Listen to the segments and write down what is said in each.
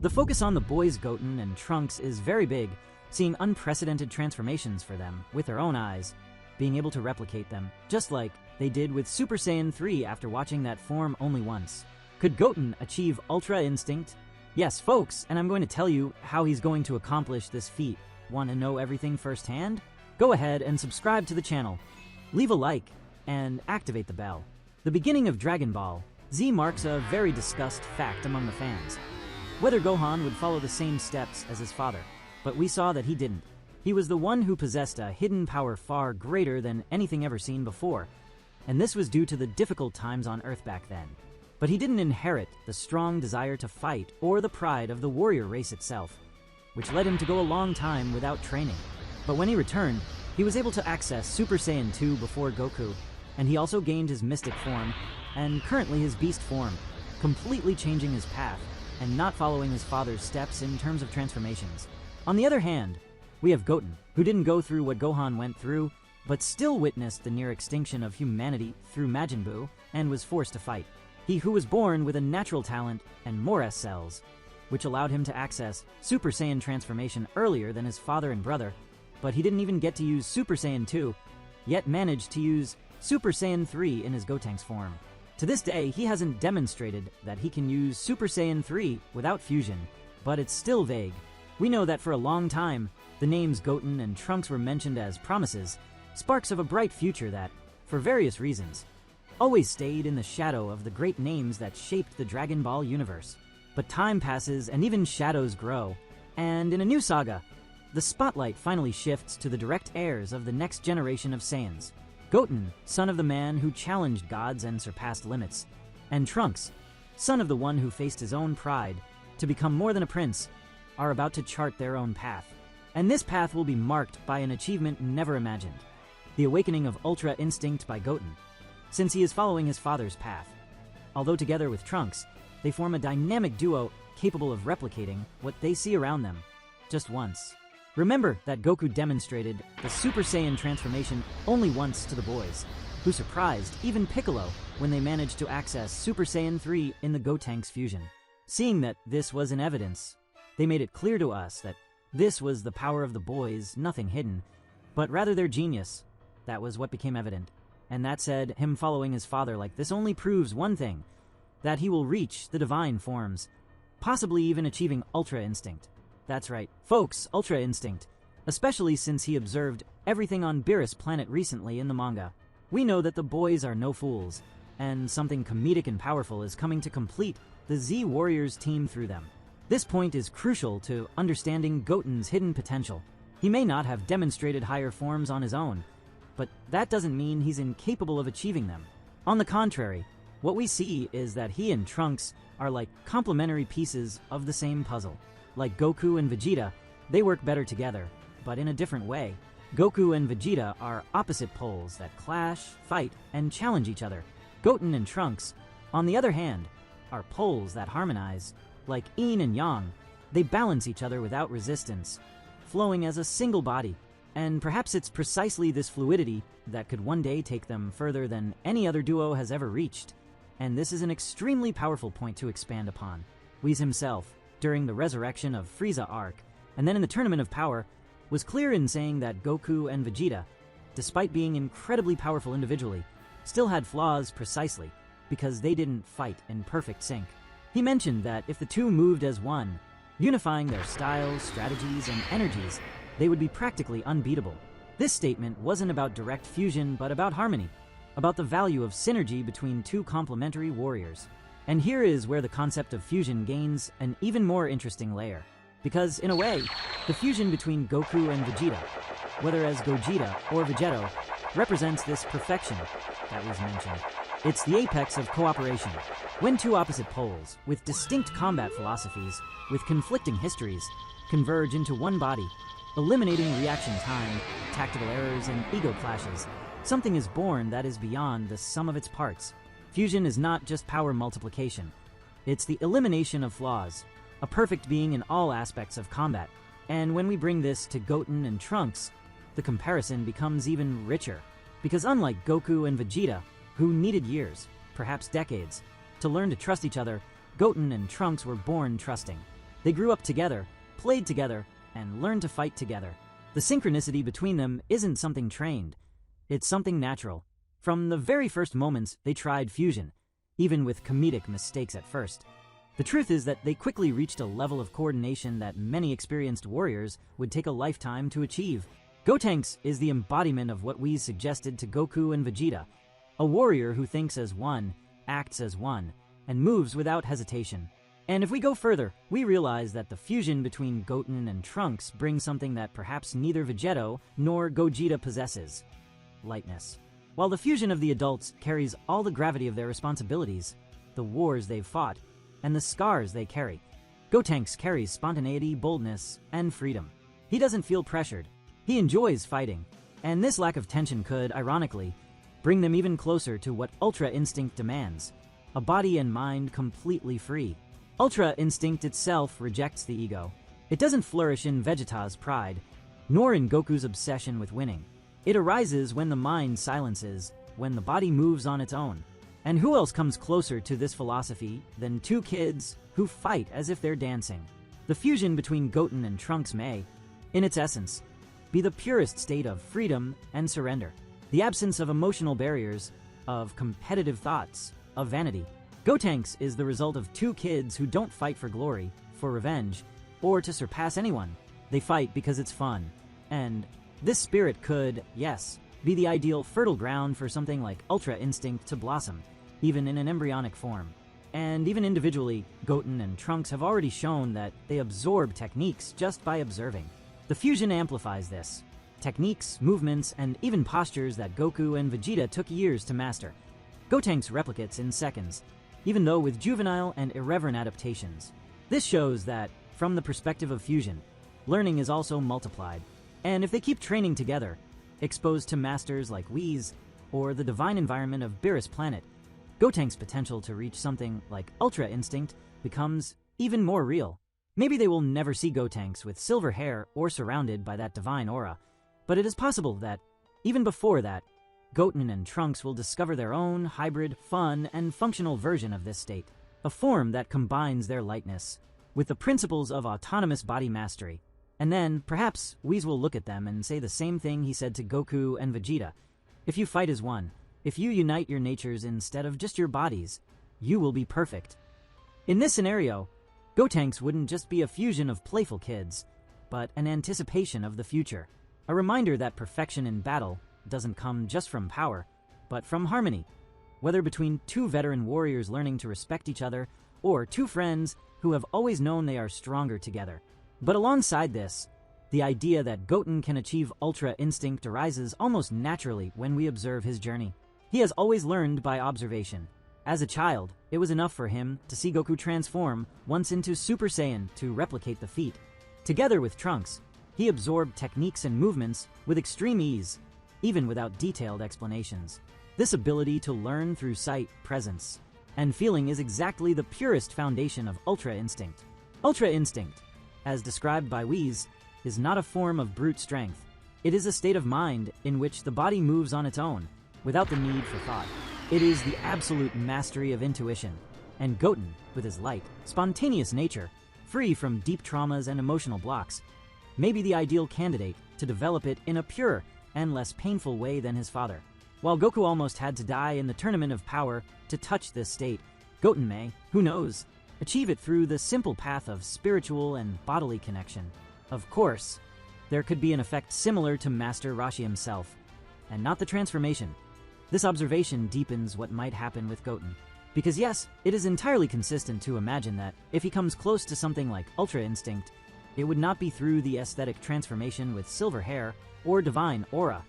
The focus on the boys Goten and Trunks is very big, seeing unprecedented transformations for them with their own eyes, being able to replicate them, just like they did with Super Saiyan 3 after watching that form only once. Could Goten achieve Ultra Instinct? Yes, folks, and I'm going to tell you how he's going to accomplish this feat. Want to know everything firsthand? Go ahead and subscribe to the channel, leave a like, and activate the bell. The beginning of Dragon Ball Z marks a very discussed fact among the fans. Whether Gohan would follow the same steps as his father, but we saw that he didn't. He was the one who possessed a hidden power far greater than anything ever seen before, and this was due to the difficult times on Earth back then. But he didn't inherit the strong desire to fight or the pride of the warrior race itself, which led him to go a long time without training. But when he returned, he was able to access Super Saiyan 2 before Goku, and he also gained his mystic form, and currently his beast form, completely changing his path and not following his father's steps in terms of transformations. On the other hand, we have Goten, who didn't go through what Gohan went through, but still witnessed the near extinction of humanity through Majin Buu and was forced to fight. He who was born with a natural talent and more S cells, which allowed him to access Super Saiyan transformation earlier than his father and brother, but he didn't even get to use Super Saiyan 2, yet managed to use Super Saiyan 3 in his Gotenks form. To this day, he hasn't demonstrated that he can use Super Saiyan 3 without fusion, but it's still vague. We know that for a long time, the names Goten and Trunks were mentioned as promises, sparks of a bright future that, for various reasons, always stayed in the shadow of the great names that shaped the Dragon Ball universe. But time passes and even shadows grow, and in a new saga, the spotlight finally shifts to the direct heirs of the next generation of Saiyans. Goten, son of the man who challenged gods and surpassed limits, and Trunks, son of the one who faced his own pride to become more than a prince, are about to chart their own path. And this path will be marked by an achievement never imagined: the awakening of Ultra Instinct by Goten, since he is following his father's path. Although together with Trunks, they form a dynamic duo capable of replicating what they see around them, just once. Remember that Goku demonstrated the Super Saiyan transformation only once to the boys, who surprised even Piccolo when they managed to access Super Saiyan 3 in the Gotenks fusion. Seeing that this was in evidence, they made it clear to us that this was the power of the boys, nothing hidden, but rather their genius. That was what became evident. And that said, him following his father like this only proves one thing: that he will reach the divine forms, possibly even achieving Ultra Instinct. That's right, folks, Ultra Instinct, especially since he observed everything on Beerus planet recently in the manga. We know that the boys are no fools, and something comedic and powerful is coming to complete the Z Warriors team through them. This point is crucial to understanding Goten's hidden potential. He may not have demonstrated higher forms on his own, but that doesn't mean he's incapable of achieving them. On the contrary, what we see is that he and Trunks are like complementary pieces of the same puzzle. Like Goku and Vegeta, they work better together, but in a different way. Goku and Vegeta are opposite poles that clash, fight, and challenge each other. Goten and Trunks, on the other hand, are poles that harmonize. Like yin and yang, they balance each other without resistance, flowing as a single body. And perhaps it's precisely this fluidity that could one day take them further than any other duo has ever reached. And this is an extremely powerful point to expand upon. Whis himself, during the resurrection of Frieza arc, and then in the Tournament of Power, was clear in saying that Goku and Vegeta, despite being incredibly powerful individually, still had flaws precisely because they didn't fight in perfect sync. He mentioned that if the two moved as one, unifying their styles, strategies, and energies, they would be practically unbeatable. This statement wasn't about direct fusion, but about harmony, about the value of synergy between two complementary warriors. And here is where the concept of fusion gains an even more interesting layer. Because, in a way, the fusion between Goku and Vegeta, whether as Gogeta or Vegeto, represents this perfection that was mentioned. It's the apex of cooperation. When two opposite poles, with distinct combat philosophies, with conflicting histories, converge into one body, eliminating reaction time, tactical errors, and ego clashes, something is born that is beyond the sum of its parts. Fusion is not just power multiplication. It's the elimination of flaws, a perfect being in all aspects of combat. And when we bring this to Goten and Trunks, the comparison becomes even richer. Because unlike Goku and Vegeta, who needed years, perhaps decades, to learn to trust each other, Goten and Trunks were born trusting. They grew up together, played together, and learned to fight together. The synchronicity between them isn't something trained. It's something natural. From the very first moments, they tried fusion, even with comedic mistakes at first. The truth is that they quickly reached a level of coordination that many experienced warriors would take a lifetime to achieve. Goten is the embodiment of what we suggested to Goku and Vegeta, a warrior who thinks as one, acts as one, and moves without hesitation. And if we go further, we realize that the fusion between Goten and Trunks brings something that perhaps neither Vegeta nor Gogeta possesses: lightness. While the fusion of the adults carries all the gravity of their responsibilities, the wars they've fought, and the scars they carry, Goten carries spontaneity, boldness, and freedom. He doesn't feel pressured. He enjoys fighting, and this lack of tension could, ironically, bring them even closer to what Ultra Instinct demands: a body and mind completely free. Ultra Instinct itself rejects the ego. It doesn't flourish in Vegeta's pride, nor in Goku's obsession with winning. It arises when the mind silences, when the body moves on its own. And who else comes closer to this philosophy than two kids who fight as if they're dancing? The fusion between Goten and Trunks may, in its essence, be the purest state of freedom and surrender. The absence of emotional barriers, of competitive thoughts, of vanity. Goten is the result of two kids who don't fight for glory, for revenge, or to surpass anyone. They fight because it's fun. And this spirit could, yes, be the ideal fertile ground for something like Ultra Instinct to blossom, even in an embryonic form. And even individually, Goten and Trunks have already shown that they absorb techniques just by observing. The fusion amplifies this. Techniques, movements, and even postures that Goku and Vegeta took years to master. Goten replicates in seconds, even though with juvenile and irreverent adaptations. This shows that, from the perspective of fusion, learning is also multiplied. And if they keep training together, exposed to masters like Whis, or the divine environment of Beerus Planet, Goten's potential to reach something like Ultra Instinct becomes even more real. Maybe they will never see Goten with silver hair or surrounded by that divine aura, but it is possible that, even before that, Goten and Trunks will discover their own hybrid, fun, and functional version of this state, a form that combines their lightness with the principles of autonomous body mastery. And then, perhaps, Whis will look at them and say the same thing he said to Goku and Vegeta: if you fight as one, if you unite your natures instead of just your bodies, you will be perfect. In this scenario, Goten wouldn't just be a fusion of playful kids, but an anticipation of the future, a reminder that perfection in battle doesn't come just from power, but from harmony, whether between two veteran warriors learning to respect each other, or two friends who have always known they are stronger together. But alongside this, the idea that Goten can achieve Ultra Instinct arises almost naturally when we observe his journey. He has always learned by observation. As a child, it was enough for him to see Goku transform once into Super Saiyan to replicate the feat. Together with Trunks, he absorbed techniques and movements with extreme ease, even without detailed explanations. This ability to learn through sight, presence, and feeling is exactly the purest foundation of Ultra Instinct. Ultra Instinct, as described by Whis, is not a form of brute strength. It is a state of mind in which the body moves on its own, without the need for thought. It is the absolute mastery of intuition, and Goten, with his light, spontaneous nature, free from deep traumas and emotional blocks, may be the ideal candidate to develop it in a purer and less painful way than his father. While Goku almost had to die in the Tournament of Power to touch this state, Goten may, who knows, achieve it through the simple path of spiritual and bodily connection. Of course, there could be an effect similar to Master Roshi himself, and not the transformation. This observation deepens what might happen with Goten, because yes, it is entirely consistent to imagine that if he comes close to something like Ultra Instinct, it would not be through the aesthetic transformation with silver hair or divine aura,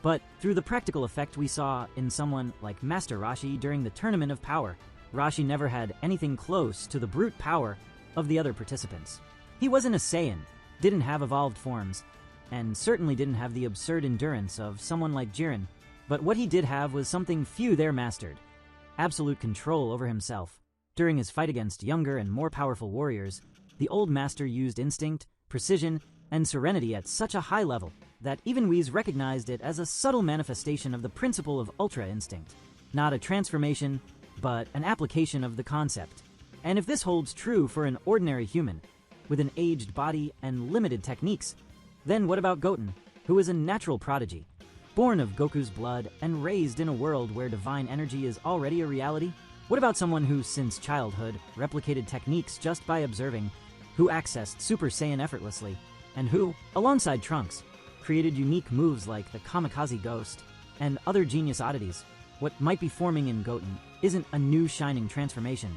but through the practical effect we saw in someone like Master Roshi during the Tournament of Power. Roshi never had anything close to the brute power of the other participants. He wasn't a Saiyan, didn't have evolved forms, and certainly didn't have the absurd endurance of someone like Jiren, but what he did have was something few there mastered: absolute control over himself. During his fight against younger and more powerful warriors, the old master used instinct, precision, and serenity at such a high level that even Whis recognized it as a subtle manifestation of the principle of Ultra Instinct, not a transformation, but an application of the concept. And if this holds true for an ordinary human, with an aged body and limited techniques. Then what about Goten, who is a natural prodigy, born of Goku's blood and raised in a world where divine energy is already a reality? What about someone who, since childhood, replicated techniques just by observing, who accessed Super Saiyan effortlessly, and who, alongside Trunks, created unique moves like the Kamikaze Ghost and other genius oddities? What might be forming in Goten isn't a new shining transformation,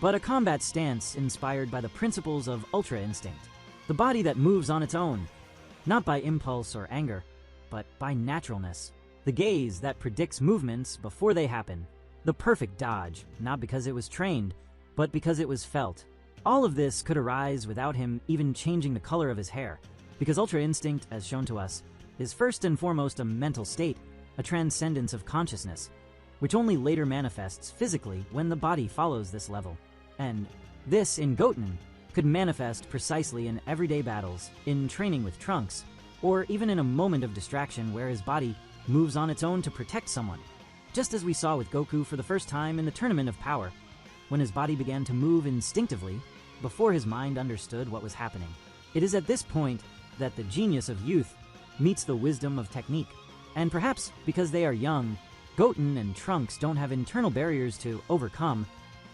but a combat stance inspired by the principles of Ultra Instinct, the body that moves on its own, not by impulse or anger, but by naturalness, the gaze that predicts movements before they happen, the perfect dodge, not because it was trained, but because it was felt. All of this could arise without him even changing the color of his hair, because Ultra Instinct, as shown to us, is first and foremost a mental state, a transcendence of consciousness, which only later manifests physically when the body follows this level. And this, in Goten, could manifest precisely in everyday battles, in training with Trunks, or even in a moment of distraction where his body moves on its own to protect someone, just as we saw with Goku for the first time in the Tournament of Power, when his body began to move instinctively before his mind understood what was happening. It is at this point that the genius of youth meets the wisdom of technique, and perhaps because they are young, Goten and Trunks don't have internal barriers to overcome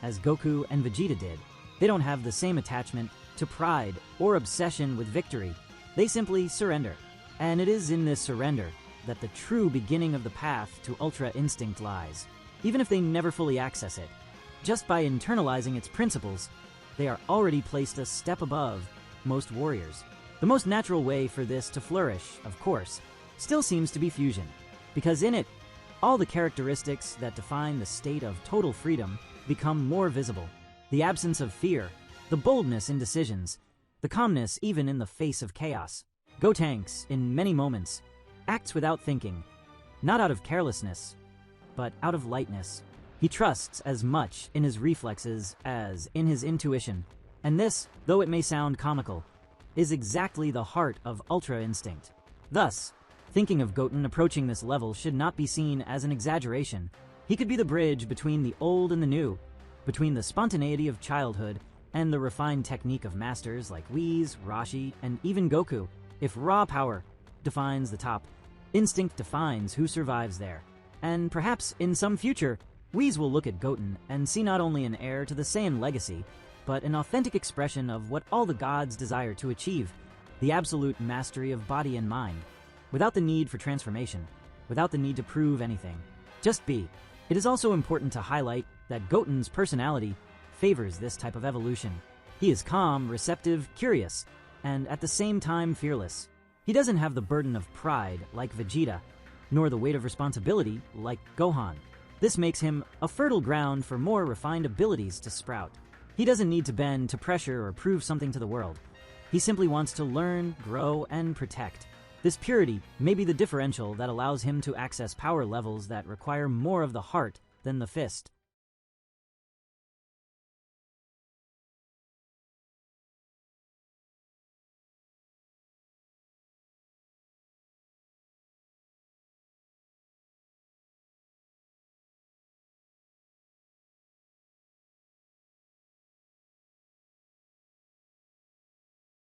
as Goku and Vegeta did. They don't have the same attachment to pride or obsession with victory. They simply surrender. And it is in this surrender that the true beginning of the path to Ultra Instinct lies. Even if they never fully access it, just by internalizing its principles, they are already placed a step above most warriors. The most natural way for this to flourish, of course, still seems to be fusion, because in it, all the characteristics that define the state of total freedom become more visible. The absence of fear, the boldness in decisions, the calmness even in the face of chaos. Gotenks, in many moments, acts without thinking, not out of carelessness, but out of lightness. He trusts as much in his reflexes as in his intuition, and this, though it may sound comical, is exactly the heart of Ultra Instinct. Thus, thinking of Goten approaching this level should not be seen as an exaggeration. He could be the bridge between the old and the new, between the spontaneity of childhood and the refined technique of masters like Whis, Rashi, and even Goku. If raw power defines the top, instinct defines who survives there. And perhaps in some future, Whis will look at Goten and see not only an heir to the Saiyan legacy, but an authentic expression of what all the gods desire to achieve, the absolute mastery of body and mind, without the need for transformation, without the need to prove anything. Just be. It is also important to highlight that Goten's personality favors this type of evolution. He is calm, receptive, curious, and at the same time fearless. He doesn't have the burden of pride like Vegeta, nor the weight of responsibility like Gohan. This makes him a fertile ground for more refined abilities to sprout. He doesn't need to bend to pressure or prove something to the world. He simply wants to learn, grow, and protect. This purity may be the differential that allows him to access power levels that require more of the heart than the fist.